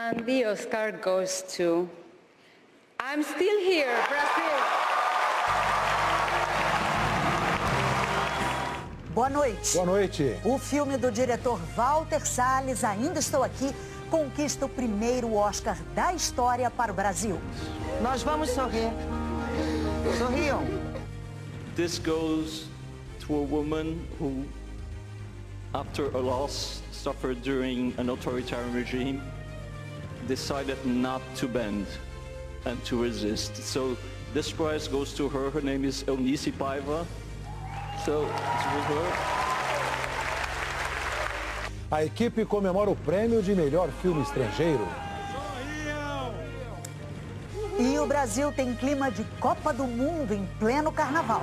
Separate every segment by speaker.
Speaker 1: And the Oscar goes to I'm Still Here, Brasil.
Speaker 2: Boa noite.
Speaker 3: Boa noite.
Speaker 2: O filme do diretor Walter Salles, Ainda Estou Aqui, conquista o primeiro Oscar da história para o Brasil.
Speaker 4: Nós vamos sorrir. Sorriam.
Speaker 5: This goes to a woman who, after a loss suffered during an authoritarian regime, decided not to bend and to resist. So this prize goes to her. Her name is Eunice Paiva. So it's with her.
Speaker 3: A equipe comemora o prêmio de melhor filme estrangeiro.
Speaker 2: E o Brasil tem clima de Copa do Mundo em pleno carnaval.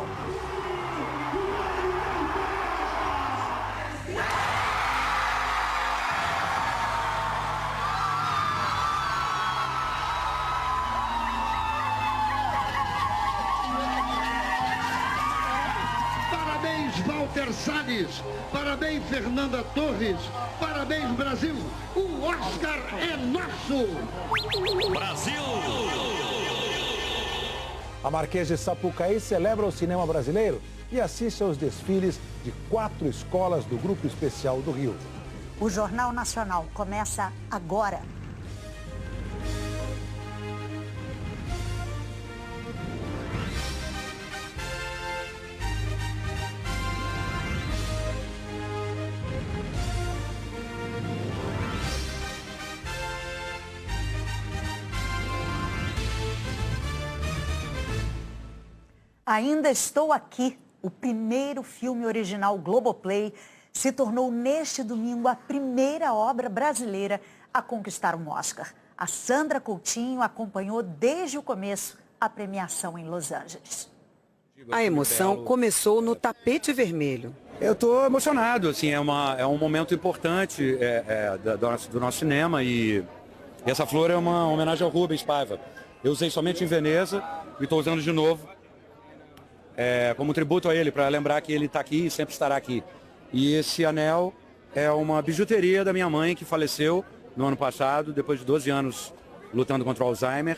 Speaker 6: Parabéns, Walter Salles. Parabéns, Fernanda Torres. Parabéns, Brasil. O Oscar é nosso.
Speaker 7: Brasil!
Speaker 3: A Marquês de Sapucaí celebra o cinema brasileiro e assiste aos desfiles de 4 escolas do Grupo Especial do Rio.
Speaker 2: O Jornal Nacional começa agora. Ainda Estou Aqui, o primeiro filme original Globoplay, se tornou neste domingo a primeira obra brasileira a conquistar um Oscar. A Sandra Coutinho acompanhou desde o começo a premiação em Los Angeles.
Speaker 8: A emoção começou no tapete vermelho.
Speaker 9: Eu estou emocionado, assim, é um momento importante do nosso cinema e essa flor é uma homenagem ao Rubens Paiva. Eu usei somente em Veneza e estou usando de novo. Como tributo a ele, para lembrar que ele está aqui e sempre estará aqui. E esse anel é uma bijuteria da minha mãe, que faleceu no ano passado, depois de 12 anos lutando contra o Alzheimer.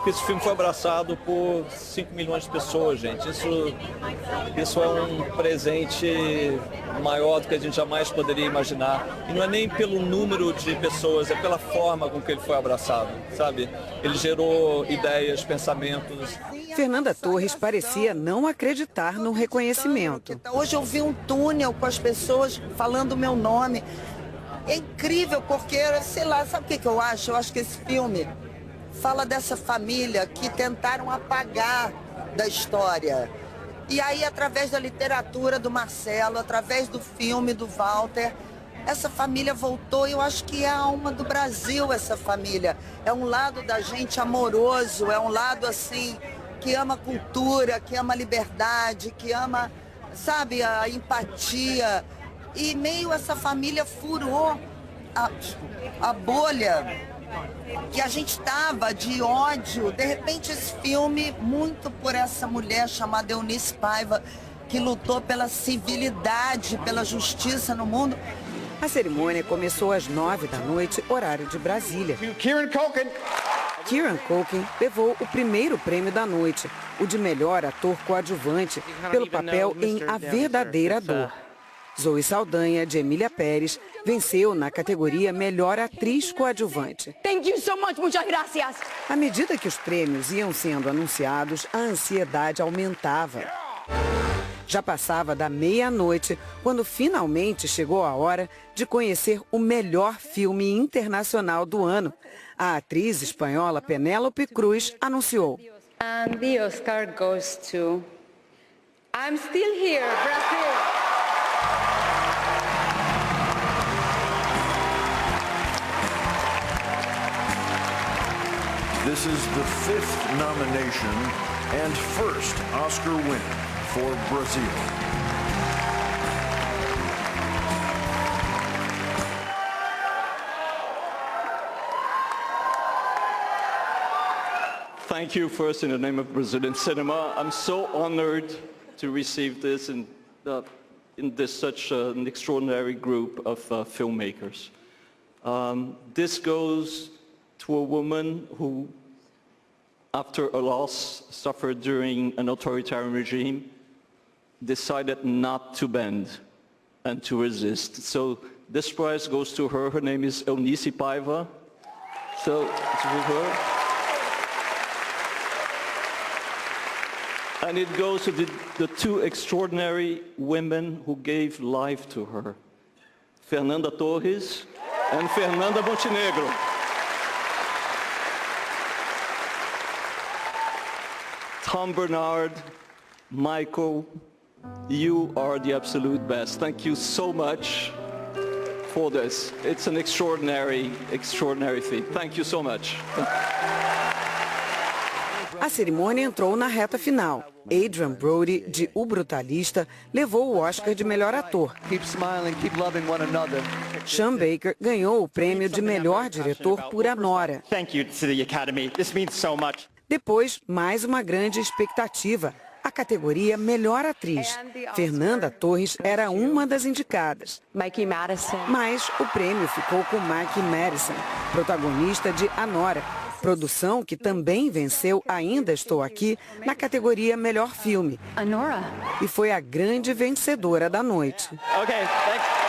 Speaker 5: Esse filme foi abraçado por 5 milhões de pessoas, gente. Isso é um presente maior do que a gente jamais poderia imaginar. E não é nem pelo número de pessoas, é pela forma com que ele foi abraçado, sabe? Ele gerou ideias, pensamentos.
Speaker 8: Fernanda Torres parecia não acreditar no reconhecimento.
Speaker 4: Hoje eu vi um túnel com as pessoas falando o meu nome. É incrível porque, sei lá, sabe o que eu acho? Eu acho que esse filme fala dessa família que tentaram apagar da história. E aí, através da literatura do Marcelo, através do filme do Walter, essa família voltou. E eu acho que é a alma do Brasil, essa família. É um lado da gente amoroso, é um lado assim que ama a cultura, que ama a liberdade, que ama, sabe, a empatia. E meio essa família furou a bolha que a gente estava de ódio. De repente esse filme, muito por essa mulher chamada Eunice Paiva, que lutou pela civilidade, pela justiça no mundo.
Speaker 8: A cerimônia começou às 9 da noite, horário de Brasília. Kieran Culkin levou o primeiro prêmio da noite, o de melhor ator coadjuvante, pelo papel em A Verdadeira Dor. Zoe Saldanha, de Emília Pérez, venceu na categoria Melhor Atriz Coadjuvante.
Speaker 10: Thank you so much, muchas gracias.
Speaker 8: À medida que os prêmios iam sendo anunciados, a ansiedade aumentava. Já passava da meia-noite, quando finalmente chegou a hora de conhecer o melhor filme internacional do ano. A atriz espanhola Penélope Cruz anunciou.
Speaker 1: And the Oscar goes to I'm Still Here, Brasil.
Speaker 11: This is the 5th nomination and first Oscar win for Brazil.
Speaker 5: Thank you first in the name of Brazilian cinema. I'm so honored to receive this in this such an extraordinary group of filmmakers. This goes to a woman who, after a loss suffered during an authoritarian regime, decided not to bend and to resist. So this prize goes to her. Her name is Eunice Paiva. So it's for her. And it goes to the two extraordinary women who gave life to her, Fernanda Torres and Fernanda Montenegro. Tom Bernard, Michael, you are the absolute best. Thank you so much for this. It's an extraordinary, extraordinary feat. Thank you so much.
Speaker 8: A cerimônia entrou na reta final. Adrian Brody, de O Brutalista, levou o Oscar de melhor ator.
Speaker 12: Keep smiling, keep loving one another.
Speaker 8: Sean Baker ganhou o prêmio de melhor diretor por Anora.
Speaker 12: Thank you to the Academy. This means so much.
Speaker 8: Depois, mais uma grande expectativa. A categoria Melhor Atriz. Fernanda Torres era uma das indicadas.
Speaker 10: Mikey Madison.
Speaker 8: Mas o prêmio ficou com Mikey Madison, protagonista de Anora. Produção que também venceu Ainda Estou Aqui na categoria Melhor Filme.
Speaker 10: Anora.
Speaker 8: E foi a grande vencedora da noite.
Speaker 12: Okay, thanks.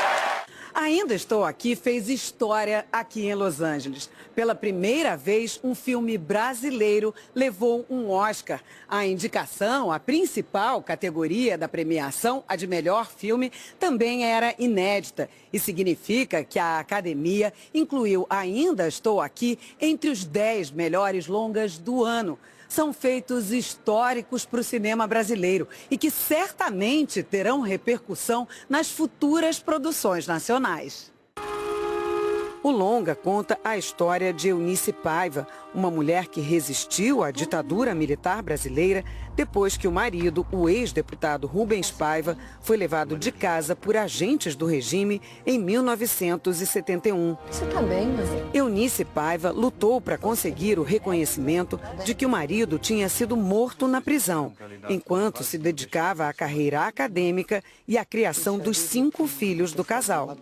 Speaker 8: Ainda Estou Aqui fez história aqui em Los Angeles. Pela primeira vez, um filme brasileiro levou um Oscar. A indicação, a principal categoria da premiação, a de melhor filme, também era inédita. E significa que a Academia incluiu Ainda Estou Aqui entre os 10 melhores longas do ano. São feitos históricos para o cinema brasileiro e que certamente terão repercussão nas futuras produções nacionais. O longa conta a história de Eunice Paiva, uma mulher que resistiu à ditadura militar brasileira depois que o marido, o ex-deputado Rubens Paiva, foi levado de casa por agentes do regime em 1971.
Speaker 10: Você tá bem, mãe?
Speaker 8: Eunice Paiva lutou para conseguir o reconhecimento de que o marido tinha sido morto na prisão, enquanto se dedicava à carreira acadêmica e à criação dos 5 filhos do casal.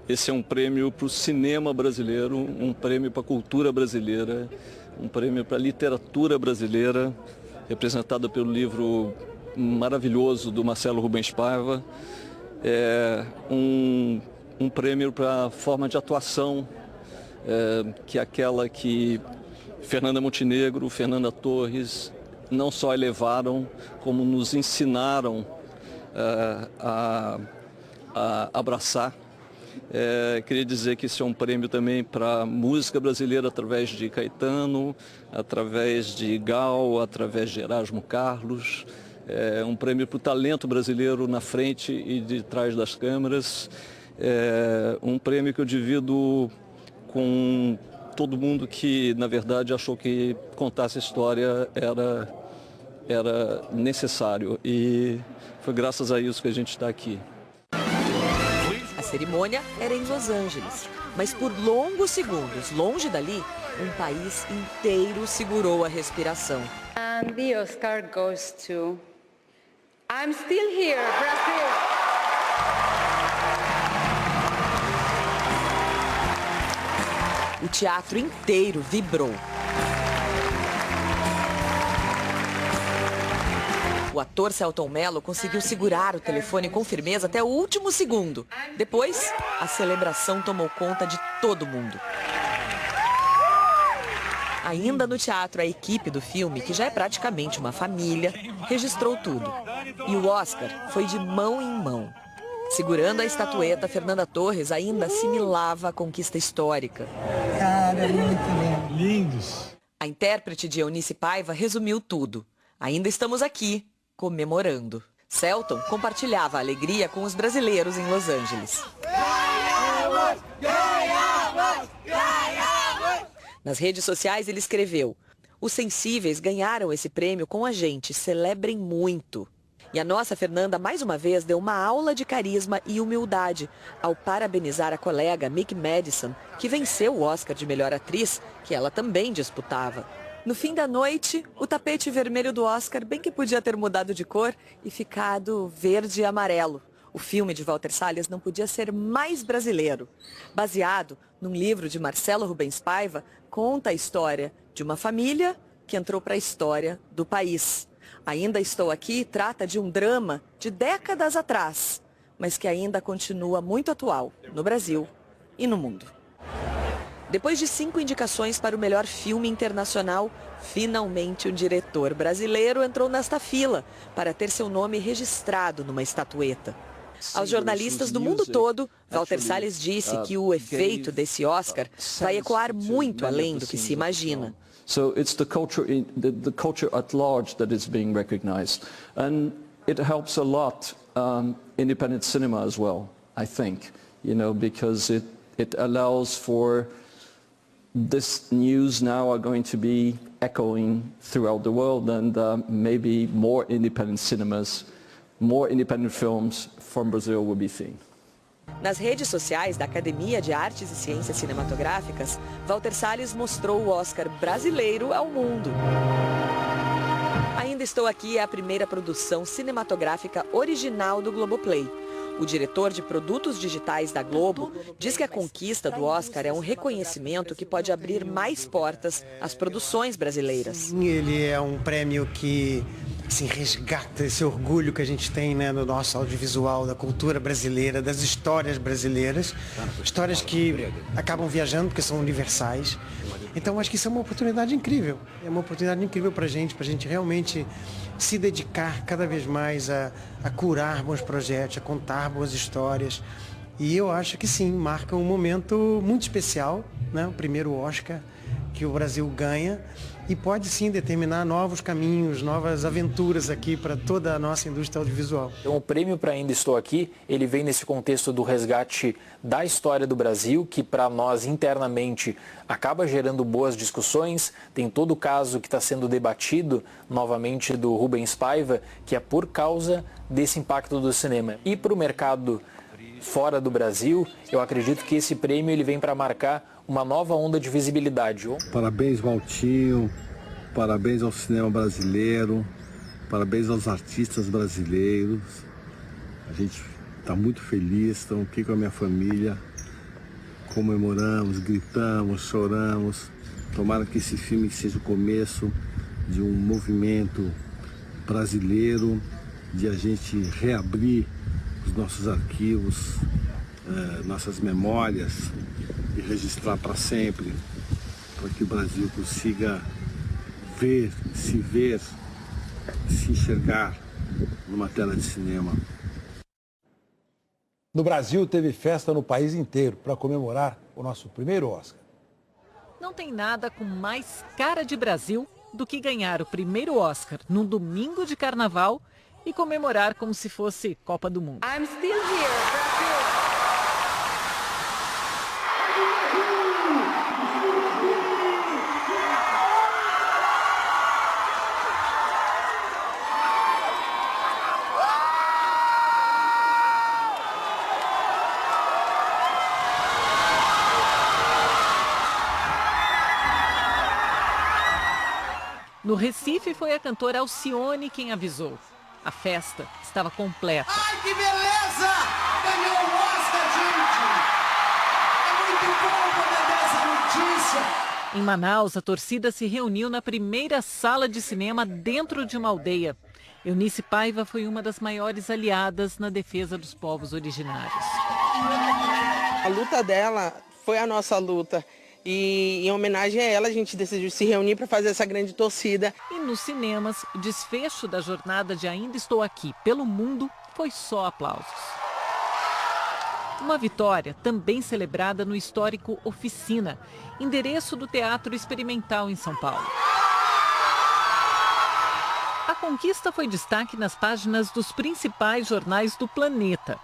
Speaker 5: Esse é um prêmio para o cinema brasileiro, um prêmio para a cultura brasileira, um prêmio para a literatura brasileira, representada pelo livro maravilhoso do Marcelo Rubens Paiva. É um prêmio para a forma de atuação, que é aquela que Fernanda Montenegro, Fernanda Torres não só elevaram, como nos ensinaram a abraçar. Queria dizer que esse é um prêmio também para a música brasileira através de Caetano, através de Gal, através de Erasmo Carlos. É um prêmio para o talento brasileiro na frente e de trás das câmeras. É um prêmio que eu divido com todo mundo que, na verdade, achou que contar essa história era necessário. E foi graças a isso que a gente está aqui.
Speaker 13: A cerimônia era em Los Angeles, mas por longos segundos, longe dali, um país inteiro segurou a respiração.
Speaker 1: And the Oscar goes to I'm Still Here, Brasil.
Speaker 13: O teatro inteiro vibrou. O ator Selton Mello conseguiu segurar o telefone com firmeza até o último segundo. Depois, a celebração tomou conta de todo mundo. Ainda no teatro, a equipe do filme, que já é praticamente uma família, registrou tudo. E o Oscar foi de mão em mão. Segurando a estatueta, Fernanda Torres ainda assimilava a conquista histórica.
Speaker 14: Cara, muito lindo. Lindos.
Speaker 13: A intérprete de Eunice Paiva resumiu tudo. Ainda estamos aqui, comemorando. Selton compartilhava a alegria com os brasileiros em Los Angeles.
Speaker 14: Ganhamos! Ganhamos! Ganhamos!
Speaker 13: Nas redes sociais ele escreveu: os sensíveis ganharam esse prêmio com a gente, celebrem muito. E a nossa Fernanda, mais uma vez, deu uma aula de carisma e humildade ao parabenizar a colega Mick Madison, que venceu o Oscar de melhor atriz, que ela também disputava. No fim da noite, o tapete vermelho do Oscar bem que podia ter mudado de cor e ficado verde e amarelo. O filme de Walter Salles não podia ser mais brasileiro. Baseado num livro de Marcelo Rubens Paiva, conta a história de uma família que entrou para a história do país. Ainda Estou Aqui trata de um drama de décadas atrás, mas que ainda continua muito atual no Brasil e no mundo. Depois de 5 indicações para o melhor filme internacional, finalmente um diretor brasileiro entrou nesta fila para ter seu nome registrado numa estatueta. Aos jornalistas do mundo todo, Walter Salles disse que o efeito desse Oscar vai ecoar muito além do que se imagina.
Speaker 5: So it's the culture at large that is being recognized, and it helps a lot independent cinema as well, I think, because it allows for this news now are going to be echoing throughout the world, and maybe more independent cinemas, more independent films from Brazil will be seen.
Speaker 13: Nas redes sociais da Academia de Artes e Ciências Cinematográficas, Walter Salles mostrou o Oscar brasileiro ao mundo. Ainda Estou Aqui é a primeira produção cinematográfica original do Globoplay. O diretor de produtos digitais da Globo diz que a conquista do Oscar é um reconhecimento que pode abrir mais portas às produções brasileiras.
Speaker 15: Ele é um prêmio que resgata esse orgulho que a gente tem, né, no nosso audiovisual, da cultura brasileira, das histórias brasileiras, histórias que acabam viajando porque são universais. Então acho que isso é uma oportunidade incrível, para a gente realmente se dedicar cada vez mais a curar bons projetos, a contar boas histórias. E eu acho que sim, marca um momento muito especial, né, o primeiro Oscar que o Brasil ganha, e pode sim determinar novos caminhos, novas aventuras aqui para toda a nossa indústria audiovisual.
Speaker 16: Então, o prêmio para Ainda Estou Aqui, ele vem nesse contexto do resgate da história do Brasil, que para nós internamente acaba gerando boas discussões. Tem todo o caso que está sendo debatido novamente do Rubens Paiva, que é por causa desse impacto do cinema. E para o mercado fora do Brasil, eu acredito que esse prêmio ele vem para marcar uma nova onda de visibilidade.
Speaker 17: Parabéns, Valtinho, parabéns ao cinema brasileiro, parabéns aos artistas brasileiros. A gente está muito feliz, estamos aqui com a minha família, comemoramos, gritamos, choramos. Tomara que esse filme seja o começo de um movimento brasileiro, de a gente reabrir os nossos arquivos, nossas memórias, e registrar para sempre, para que o Brasil consiga se enxergar numa tela de cinema.
Speaker 3: No Brasil, teve festa no país inteiro para comemorar o nosso primeiro Oscar.
Speaker 18: Não tem nada com mais cara de Brasil do que ganhar o primeiro Oscar num domingo de carnaval e comemorar como se fosse Copa do Mundo.
Speaker 1: I'm still here, Brasil.
Speaker 18: No Recife, foi a cantora Alcione quem avisou. A festa estava completa.
Speaker 14: Ai, que beleza! Ganhou o Oscar, gente! É muito bom poder dar essa notícia!
Speaker 18: Em Manaus, a torcida se reuniu na primeira sala de cinema dentro de uma aldeia. Eunice Paiva foi uma das maiores aliadas na defesa dos povos originários.
Speaker 19: A luta dela foi a nossa luta. E em homenagem a ela, a gente decidiu se reunir para fazer essa grande torcida.
Speaker 18: E nos cinemas, o desfecho da jornada de Ainda Estou Aqui pelo mundo foi só aplausos. Uma vitória também celebrada no histórico Oficina, endereço do Teatro Experimental em São Paulo. A conquista foi destaque nas páginas dos principais jornais do planeta.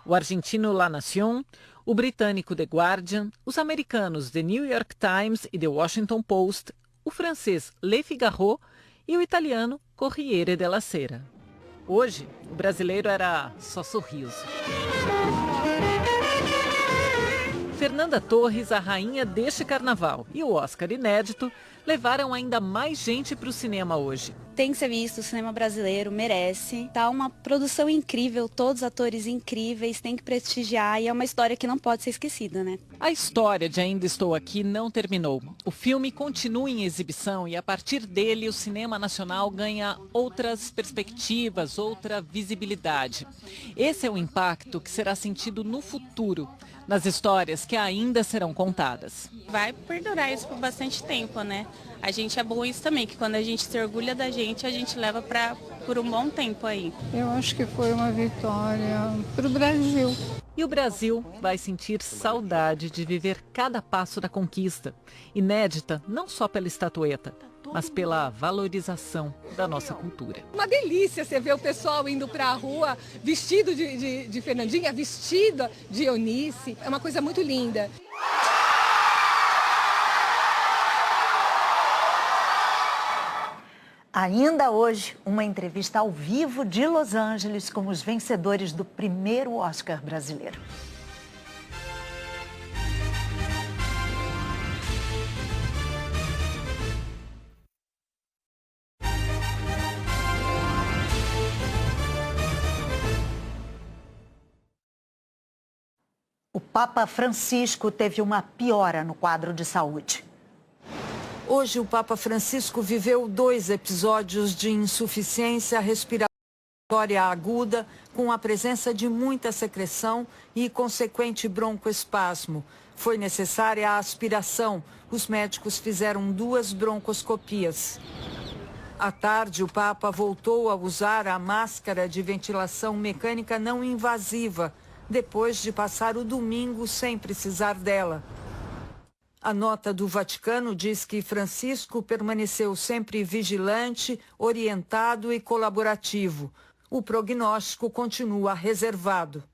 Speaker 18: O argentino La Nación, o britânico The Guardian, os americanos The New York Times e The Washington Post, o francês Le Figaro e o italiano Corriere della Sera. Hoje, o brasileiro era só sorriso. Fernanda Torres, a rainha deste carnaval, e o Oscar inédito levaram ainda mais gente para o cinema hoje.
Speaker 20: tem que ser visto, o cinema brasileiro merece. Tá uma produção incrível, todos atores incríveis, tem que prestigiar e é uma história que não pode ser esquecida, né?
Speaker 18: A história de Ainda Estou Aqui não terminou. O filme continua em exibição e a partir dele o cinema nacional ganha outras perspectivas, outra visibilidade. Esse é o impacto que será sentido no futuro, nas histórias que ainda serão contadas.
Speaker 21: Vai perdurar isso por bastante tempo, né? A gente é bom isso também, que quando a gente se orgulha da gente, a gente leva por um bom tempo aí.
Speaker 22: Eu acho que foi uma vitória para o Brasil.
Speaker 18: E o Brasil vai sentir saudade de viver cada passo da conquista, inédita não só pela estatueta, mas pela valorização da nossa cultura.
Speaker 23: Uma delícia você ver o pessoal indo para a rua vestido de Fernandinha, vestida de Eunice. É uma coisa muito linda.
Speaker 2: Ainda hoje, uma entrevista ao vivo de Los Angeles com os vencedores do primeiro Oscar brasileiro. O Papa Francisco teve uma piora no quadro de saúde.
Speaker 24: Hoje, o Papa Francisco viveu 2 episódios de insuficiência respiratória aguda, com a presença de muita secreção e consequente broncoespasmo. Foi necessária a aspiração. Os médicos fizeram 2 broncoscopias. À tarde, o Papa voltou a usar a máscara de ventilação mecânica não invasiva, depois de passar o domingo sem precisar dela. A nota do Vaticano diz que Francisco permaneceu sempre vigilante, orientado e colaborativo. O prognóstico continua reservado.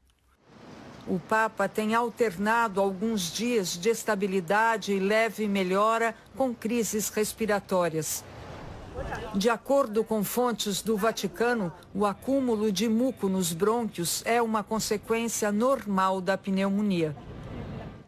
Speaker 24: O Papa tem alternado alguns dias de estabilidade e leve melhora com crises respiratórias. De acordo com fontes do Vaticano, o acúmulo de muco nos brônquios é uma consequência normal da pneumonia.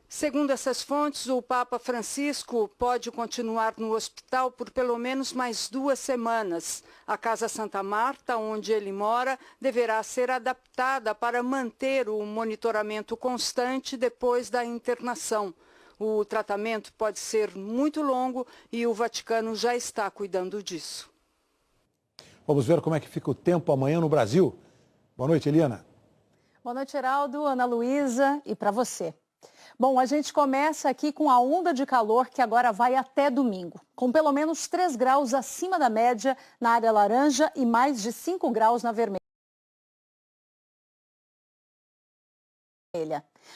Speaker 25: Segundo essas fontes, o Papa Francisco pode continuar no hospital por pelo menos mais 2 semanas. A Casa Santa Marta, onde ele mora, deverá ser adaptada para manter o monitoramento constante depois da internação. O tratamento pode ser muito longo e o Vaticano já está cuidando disso.
Speaker 3: Vamos ver como é que fica o tempo amanhã no Brasil. Boa noite, Eliana.
Speaker 26: Boa noite, Heraldo, Ana Luísa e para você. Bom, a gente começa aqui com a onda de calor que agora vai até domingo, com pelo menos 3 graus acima da média na área laranja e mais de 5 graus na vermelha.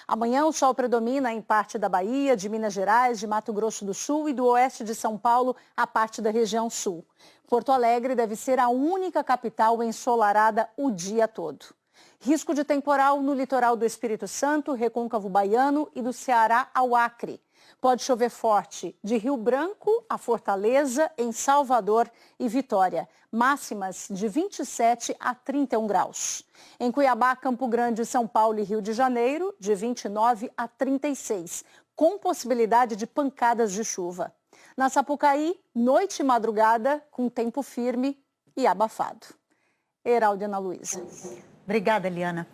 Speaker 26: Amanhã o sol predomina em parte da Bahia, de Minas Gerais, de Mato Grosso do Sul e do oeste de São Paulo, a parte da região sul. Porto Alegre deve ser a única capital ensolarada o dia todo. Risco de temporal no litoral do Espírito Santo, Recôncavo Baiano e do Ceará ao Acre. Pode chover forte de Rio Branco a Fortaleza, em Salvador e Vitória. Máximas de 27 a 31 graus. Em Cuiabá, Campo Grande, São Paulo e Rio de Janeiro, de 29 a 36, com possibilidade de pancadas de chuva. Na Sapucaí, noite e madrugada, com tempo firme e abafado. Heraldo e Ana Luísa.
Speaker 2: Obrigada, Eliana.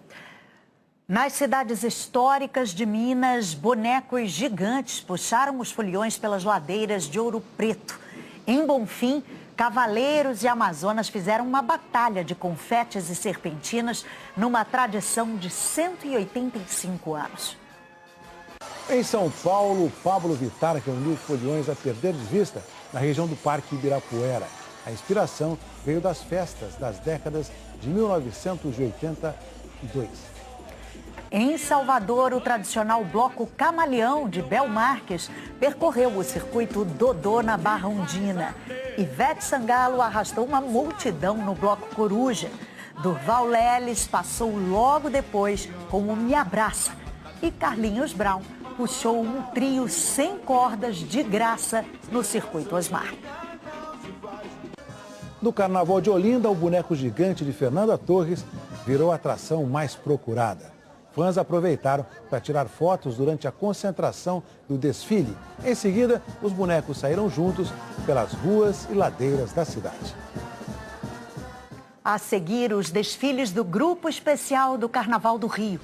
Speaker 2: Nas cidades históricas de Minas, bonecos gigantes puxaram os foliões pelas ladeiras de Ouro Preto. Em Bonfim, cavaleiros e amazonas fizeram uma batalha de confetes e serpentinas numa tradição de 185 anos.
Speaker 3: Em São Paulo, Pablo Vittar reuniu foliões a perder de vista na região do Parque Ibirapuera. A inspiração veio das festas das décadas de 1982.
Speaker 2: Em Salvador, o tradicional bloco Camaleão de Bel Marques percorreu o circuito Dodô na Barra Undina. Ivete Sangalo arrastou uma multidão no bloco Coruja. Durval Leles passou logo depois com o Me Abraça. E Carlinhos Brown puxou um trio sem cordas de graça no circuito Osmar.
Speaker 3: No Carnaval de Olinda, o boneco gigante de Fernanda Torres virou a atração mais procurada. Fãs aproveitaram para tirar fotos durante a concentração do desfile. Em seguida, os bonecos saíram juntos pelas ruas e ladeiras da cidade.
Speaker 2: A seguir, os desfiles do Grupo Especial do Carnaval do Rio.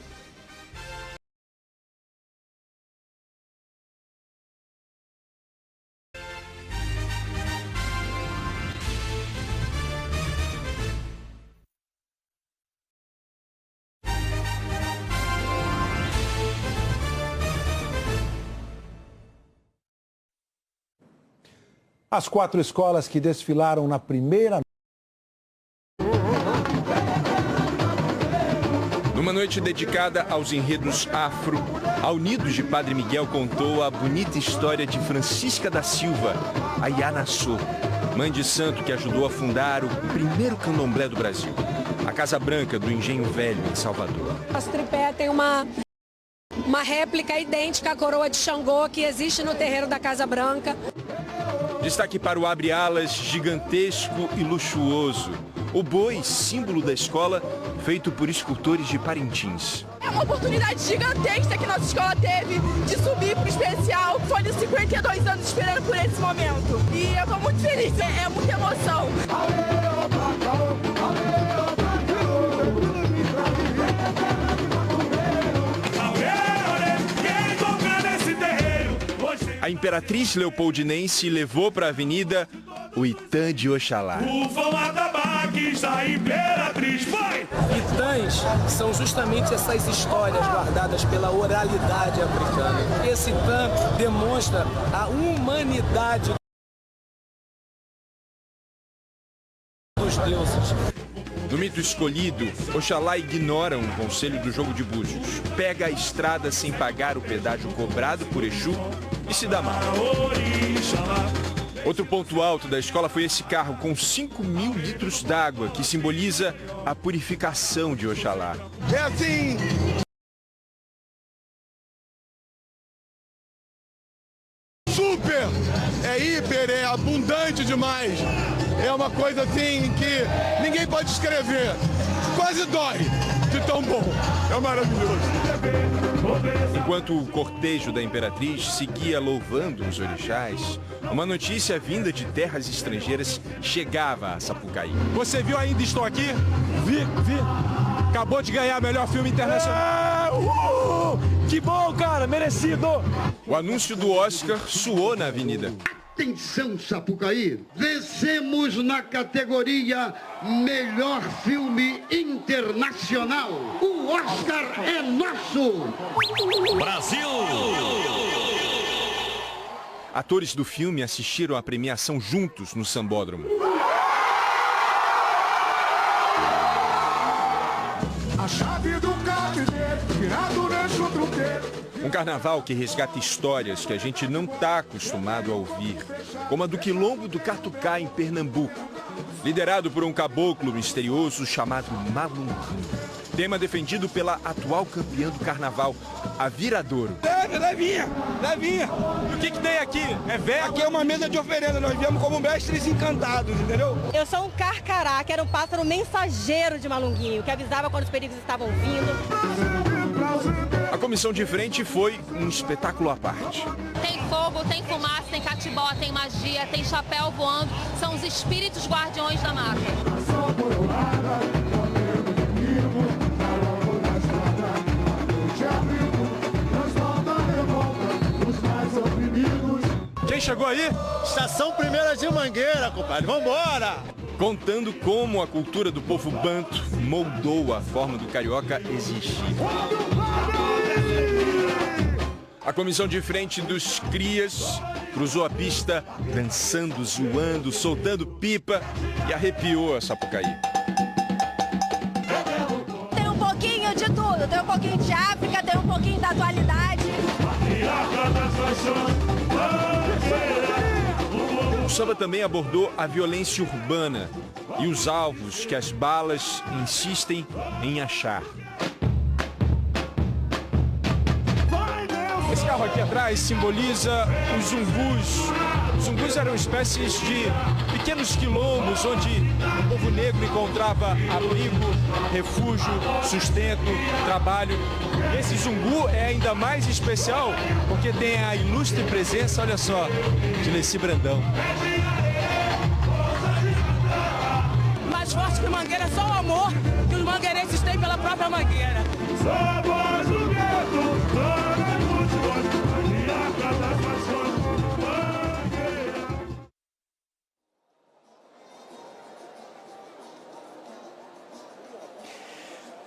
Speaker 3: As 4 escolas que desfilaram na primeira...
Speaker 4: Numa noite dedicada aos enredos afro, a Unidos de Padre Miguel contou a bonita história de Francisca da Silva, a Ianaçô, mãe de santo que ajudou a fundar o primeiro candomblé do Brasil, a Casa Branca do Engenho Velho, em Salvador.
Speaker 6: Nosso tripé tem uma réplica idêntica à coroa de Xangô que existe no terreiro da Casa Branca.
Speaker 4: Destaque para o abre-alas gigantesco e luxuoso. O boi, símbolo da escola, feito por escultores de Parintins.
Speaker 7: É uma oportunidade gigantesca que nossa escola teve de subir para o especial. Foi de 52 anos esperando por esse momento. E eu estou muito feliz, é muita emoção.
Speaker 4: A Imperatriz Leopoldinense levou para a avenida o Itã de Oxalá.
Speaker 9: Da Imperatriz, vai! Itãs são justamente essas histórias guardadas pela oralidade africana. Esse Itã demonstra a humanidade dos deuses.
Speaker 4: No mito escolhido, Oxalá ignora um conselho do jogo de búzios, pega a estrada sem pagar o pedágio cobrado por Exu e se dá mal. Outro ponto alto da escola foi esse carro com 5.000 litros d'água, que simboliza a purificação de Oxalá.
Speaker 11: É assim! Super! É hiper, é abundante demais! É uma coisa assim que ninguém pode descrever. Quase dói de tão bom. É maravilhoso.
Speaker 4: Enquanto o cortejo da Imperatriz seguia louvando os orixás, uma notícia vinda de terras estrangeiras chegava a Sapucaí.
Speaker 11: Você viu Ainda Estou Aqui? Vi. Acabou de ganhar melhor filme internacional. Que bom, cara, merecido.
Speaker 4: O anúncio do Oscar soou na avenida.
Speaker 12: Atenção, Sapucaí, vencemos na categoria Melhor Filme Internacional. O Oscar é nosso!
Speaker 4: Brasil! Atores do filme assistiram à premiação juntos no Sambódromo.
Speaker 11: A chave do gabinete, virado durante o truqueiro.
Speaker 4: Um carnaval que resgata histórias que a gente não está acostumado a ouvir, como a do Quilombo do Catucá, em Pernambuco, liderado por um caboclo misterioso chamado Malunguinho. Tema defendido pela atual campeã do carnaval, a Viradouro.
Speaker 11: Levinha! E o que tem aqui? É velho? Aqui é uma mesa de oferenda, nós viemos como mestres encantados, entendeu?
Speaker 27: Eu sou um carcará, que era um pássaro mensageiro de Malunguinho, que avisava quando os perigos estavam vindo.
Speaker 4: A comissão de frente foi um espetáculo à parte.
Speaker 28: Tem fogo, tem fumaça, tem catibó, tem magia, tem chapéu voando. São os espíritos guardiões da mata.
Speaker 11: Quem chegou aí?
Speaker 29: Estação Primeira de Mangueira, compadre. Vambora!
Speaker 4: Contando como a cultura do povo banto moldou a forma do carioca existir. A comissão de frente dos crias cruzou a pista dançando, zoando, soltando pipa e arrepiou a Sapucaí.
Speaker 27: Tem um pouquinho de tudo, tem um pouquinho de África, tem um pouquinho da atualidade.
Speaker 4: O samba também abordou a violência urbana e os alvos que as balas insistem em achar. Esse carro aqui atrás simboliza os zungus. Os zungus eram espécies de pequenos quilombos onde o povo negro encontrava abrigo, refúgio, sustento, trabalho. Esse zungu é ainda mais especial porque tem a ilustre presença, olha só, de Leci Brandão.
Speaker 27: Mas mais forte que Mangueira, só o amor que os mangueirenses têm pela própria Mangueira.
Speaker 1: Somos o gueto, todas multidões, aliadas das nações, Mangueira.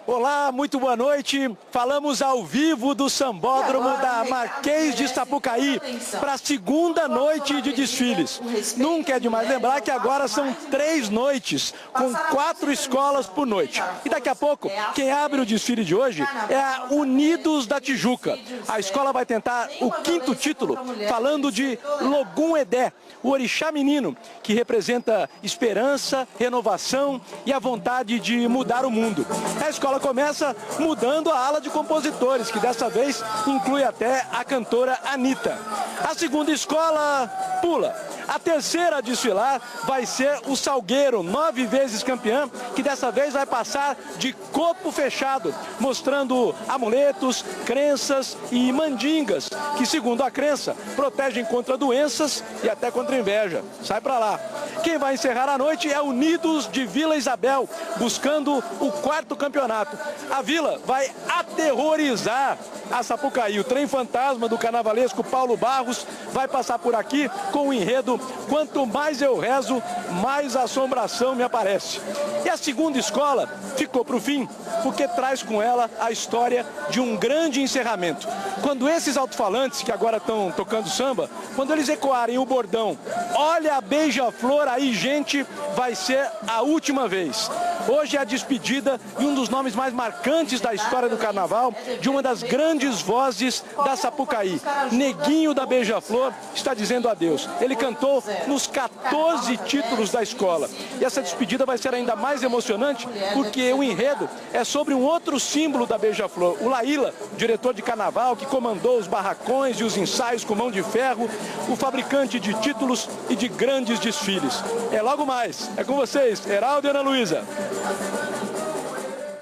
Speaker 5: Olá, muito boa noite. Falamos ao vivo do Sambódromo da Marquês de Sapucaí para a segunda noite de desfiles. Nunca é demais lembrar que agora são 3 noites, com 4 escolas por noite. E daqui a pouco, quem abre o desfile de hoje é a Unidos da Tijuca. A escola vai tentar o 5º título, falando de Logum Edé, o orixá menino, que representa esperança, renovação e a vontade de mudar o mundo. A escola começa mudando a ala de compositores, que dessa vez inclui até a cantora Anitta. A segunda escola pula. A terceira a desfilar vai ser o Salgueiro, 9 vezes campeã, que dessa vez vai passar de corpo fechado, mostrando amuletos, crenças e mandingas, que segundo a crença, protegem contra doenças e até contra inveja. Sai pra lá. Quem vai encerrar a noite é Unidos de Vila Isabel, buscando o 4º campeonato. A Vila vai aterrorizar a Sapucaí. O trem fantasma do carnavalesco Paulo Barros vai passar por aqui com o enredo Quanto mais eu rezo, mais assombração me aparece. E a segunda escola ficou para o fim, porque traz com ela a história de um grande encerramento. Quando esses alto-falantes, que agora estão tocando samba, quando eles ecoarem o bordão, olha a beija-flor aí, gente, vai ser a última vez. Hoje é a despedida de um dos nomes mais marcantes da história do carnaval, de uma das grandes vozes da Sapucaí. Neguinho da Beija-Flor está dizendo adeus. Ele cantou nos 14 títulos da escola. E essa despedida vai ser ainda mais emocionante, porque o enredo é sobre um outro símbolo da Beija-Flor, o Laíla, diretor de carnaval, que comandou os barracões e os ensaios com mão de ferro, o fabricante de títulos e de grandes desfiles. É logo mais. É com vocês, Heraldo e Ana Luísa.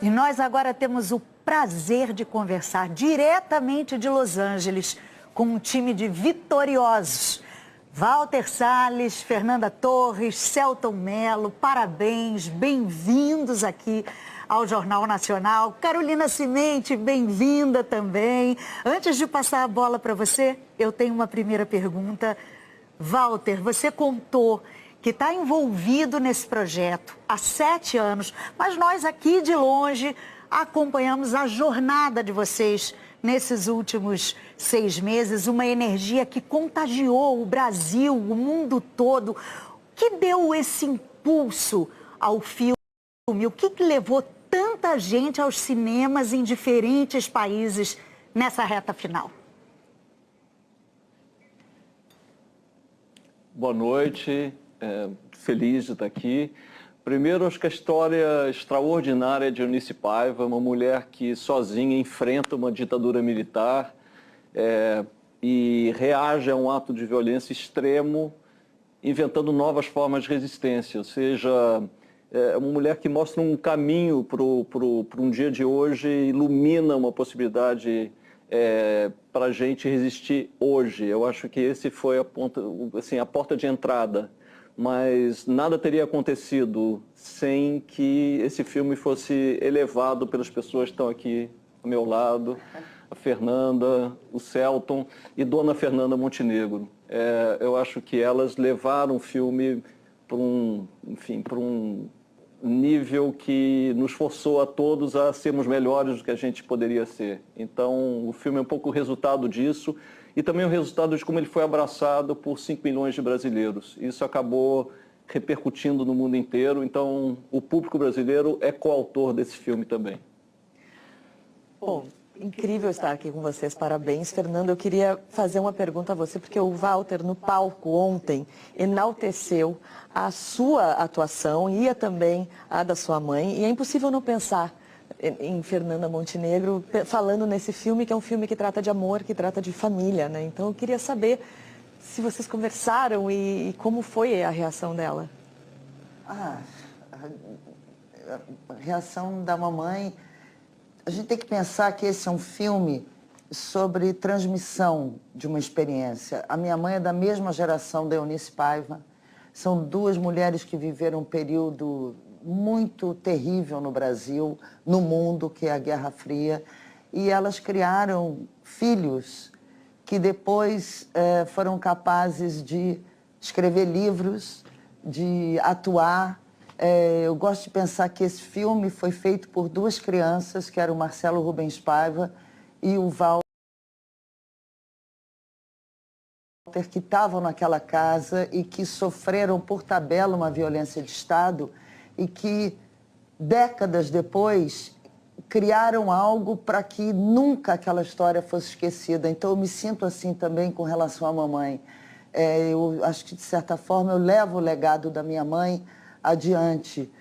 Speaker 2: E nós agora temos o prazer de conversar diretamente de Los Angeles com um time de vitoriosos. Walter Salles, Fernanda Torres, Celton Mello, parabéns, bem-vindos aqui ao Jornal Nacional. Carolina Cimente, bem-vinda também. Antes de passar a bola para você, eu tenho uma primeira pergunta. Walter, você contou que está envolvido nesse projeto há 7 anos, mas nós aqui de longe acompanhamos a jornada de vocês nesses últimos 6 meses, uma energia que contagiou o Brasil, o mundo todo. O que deu esse impulso ao filme? O que levou tanta gente aos cinemas em diferentes países nessa reta final?
Speaker 8: Boa noite. Feliz de estar aqui. Primeiro, acho que a história extraordinária de Eunice Paiva, uma mulher que sozinha enfrenta uma ditadura militar e reage a um ato de violência extremo, inventando novas formas de resistência. Ou seja, é uma mulher que mostra um caminho para um dia de hoje, ilumina uma possibilidade para a gente resistir hoje. Eu acho que esse foi a porta de entrada. Mas nada teria acontecido sem que esse filme fosse elevado pelas pessoas que estão aqui ao meu lado, a Fernanda, o Celton e Dona Fernanda Montenegro. Eu acho que elas levaram o filme para um nível que nos forçou a todos a sermos melhores do que a gente poderia ser. Então, o filme é um pouco o resultado disso. E também o resultado de como ele foi abraçado por 5 milhões de brasileiros. Isso acabou repercutindo no mundo inteiro, então o público brasileiro é coautor desse filme também.
Speaker 10: Bom, incrível estar aqui com vocês, parabéns. Fernando, eu queria fazer uma pergunta a você, porque o Walter, no palco ontem, enalteceu a sua atuação e também a da sua mãe, e é impossível não pensar em Fernanda Montenegro, falando nesse filme, que é um filme que trata de amor, que trata de família, né? Então eu queria saber se vocês conversaram e como foi a reação dela.
Speaker 13: A reação da mamãe, a gente tem que pensar que esse é um filme sobre transmissão de uma experiência. A minha mãe é da mesma geração da Eunice Paiva, são 2 mulheres que viveram um período muito terrível no Brasil, no mundo, que é a Guerra Fria. E elas criaram filhos que depois foram capazes de escrever livros, de atuar. Eu gosto de pensar que esse filme foi feito por duas crianças, que eram o Marcelo Rubens Paiva e o Walter, que estavam naquela casa e que sofreram por tabela uma violência de Estado e que, décadas depois, criaram algo para que nunca aquela história fosse esquecida. Então eu me sinto assim também com relação à mamãe. Eu acho que, de certa forma, eu levo o legado da minha mãe adiante.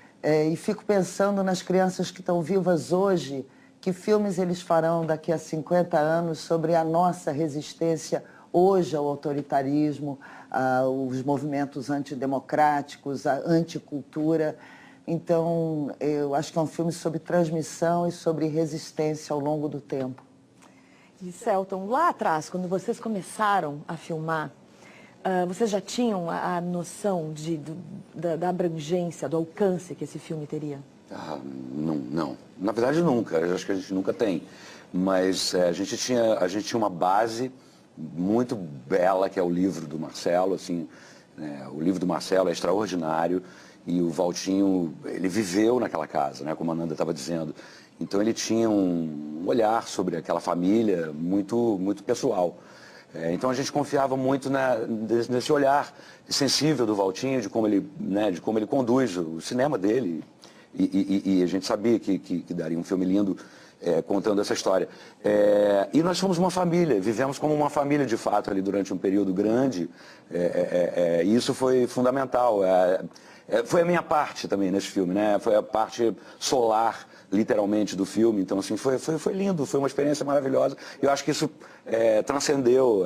Speaker 13: E fico pensando nas crianças que estão vivas hoje, que filmes eles farão daqui a 50 anos sobre a nossa resistência hoje ao autoritarismo, aos movimentos antidemocráticos, à anticultura. Então, eu acho que é um filme sobre transmissão e sobre resistência ao longo do tempo.
Speaker 10: E, Selton, lá atrás, quando vocês começaram a filmar, vocês já tinham a noção da abrangência, do alcance que esse filme teria?
Speaker 14: Não. Na verdade, nunca. Eu acho que a gente nunca tem. Mas a gente tinha uma base muito bela, que é o livro do Marcelo. Assim, o livro do Marcelo é extraordinário. E o Valtinho, ele viveu naquela casa, né, como a Nanda estava dizendo. Então ele tinha um olhar sobre aquela família muito, muito pessoal. Então a gente confiava muito nesse olhar sensível do Valtinho, de como ele conduz o cinema dele. E a gente sabia que daria um filme lindo contando essa história. E nós fomos uma família, vivemos como uma família de fato ali durante um período grande. E isso foi fundamental. Foi a minha parte também nesse filme, né? Foi a parte solar, literalmente, do filme. Então, assim, foi lindo, foi uma experiência maravilhosa. Eu acho que isso transcendeu,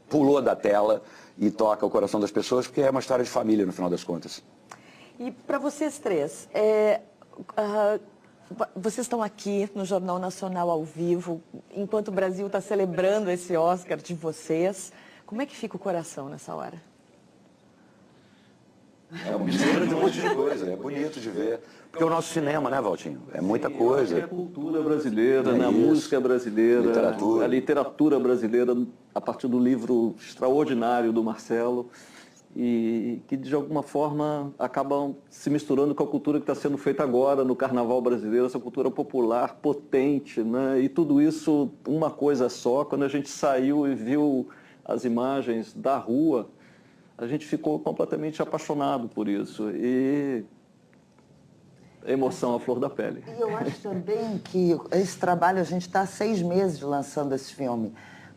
Speaker 14: pulou da tela e toca o coração das pessoas, porque é uma história de família, no final das contas.
Speaker 10: E para vocês três, vocês estão aqui no Jornal Nacional ao vivo, enquanto o Brasil está celebrando esse Oscar de vocês. Como é que fica o coração nessa hora?
Speaker 14: É uma mistura de um monte de coisa, é bonito de ver. Porque é o nosso cinema, né, Valtinho? É muita coisa.
Speaker 8: É a cultura brasileira, a música brasileira, a literatura brasileira, a partir do livro extraordinário do Marcelo, e que, de alguma forma, acabam se misturando com a cultura que está sendo feita agora no Carnaval brasileiro, essa cultura popular, potente, né? E tudo isso, uma coisa só. Quando a gente saiu e viu as imagens da rua, a gente ficou completamente apaixonado por isso. E a emoção à flor da pele.
Speaker 13: E eu acho também que esse trabalho, a gente está há 6 meses lançando esse filme,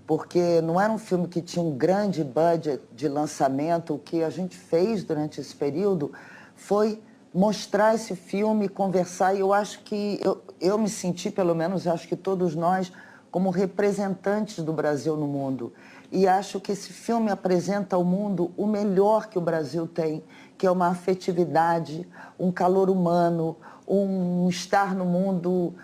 Speaker 13: porque não era um filme que tinha um grande budget de lançamento. O que a gente fez durante esse período foi mostrar esse filme, conversar, e eu acho que, eu me senti, pelo menos, acho que todos nós, como representantes do Brasil no mundo. E acho que esse filme apresenta ao mundo o melhor que o Brasil tem, que é uma afetividade, um calor humano, um estar no mundo.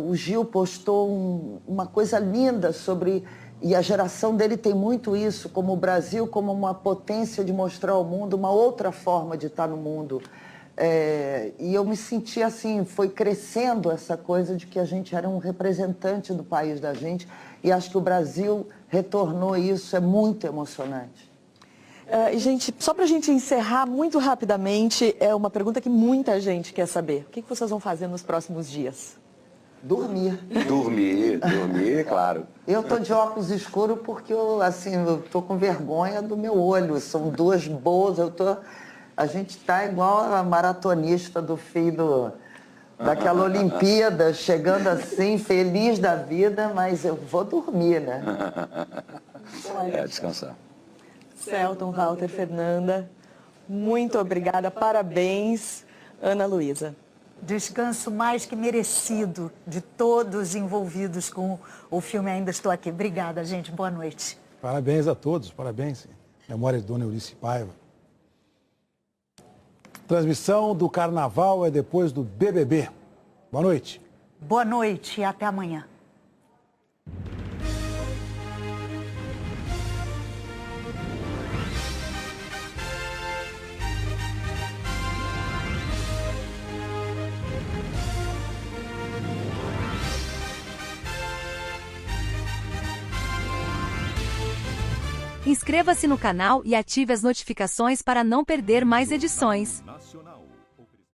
Speaker 13: O Gil postou uma coisa linda sobre, e a geração dele tem muito isso, como o Brasil como uma potência de mostrar ao mundo uma outra forma de estar no mundo. E eu me senti assim, foi crescendo essa coisa de que a gente era um representante do país da gente, e acho que o Brasil retornou isso, é muito emocionante.
Speaker 10: E, gente, só para a gente encerrar muito rapidamente, é uma pergunta que muita gente quer saber. O que vocês vão fazer nos próximos dias?
Speaker 13: Dormir.
Speaker 14: Dormir, claro.
Speaker 13: Eu tô de óculos escuros porque eu tô com vergonha do meu olho, são 2 boas, a gente tá igual a maratonista do fim daquela Olimpíada, chegando assim, feliz da vida, mas eu vou dormir, né?
Speaker 14: Descansar.
Speaker 10: Selton, Walter, Fernanda, muito obrigada, parabéns. Ana Luísa.
Speaker 2: Descanso mais que merecido de todos envolvidos com o filme Ainda Estou Aqui. Obrigada, gente. Boa noite.
Speaker 3: Parabéns a todos, parabéns. Memória de Dona Eurice Paiva. Transmissão do Carnaval é depois do BBB. Boa noite.
Speaker 2: Boa noite e até amanhã.
Speaker 15: Inscreva-se no canal e ative as notificações para não perder mais edições.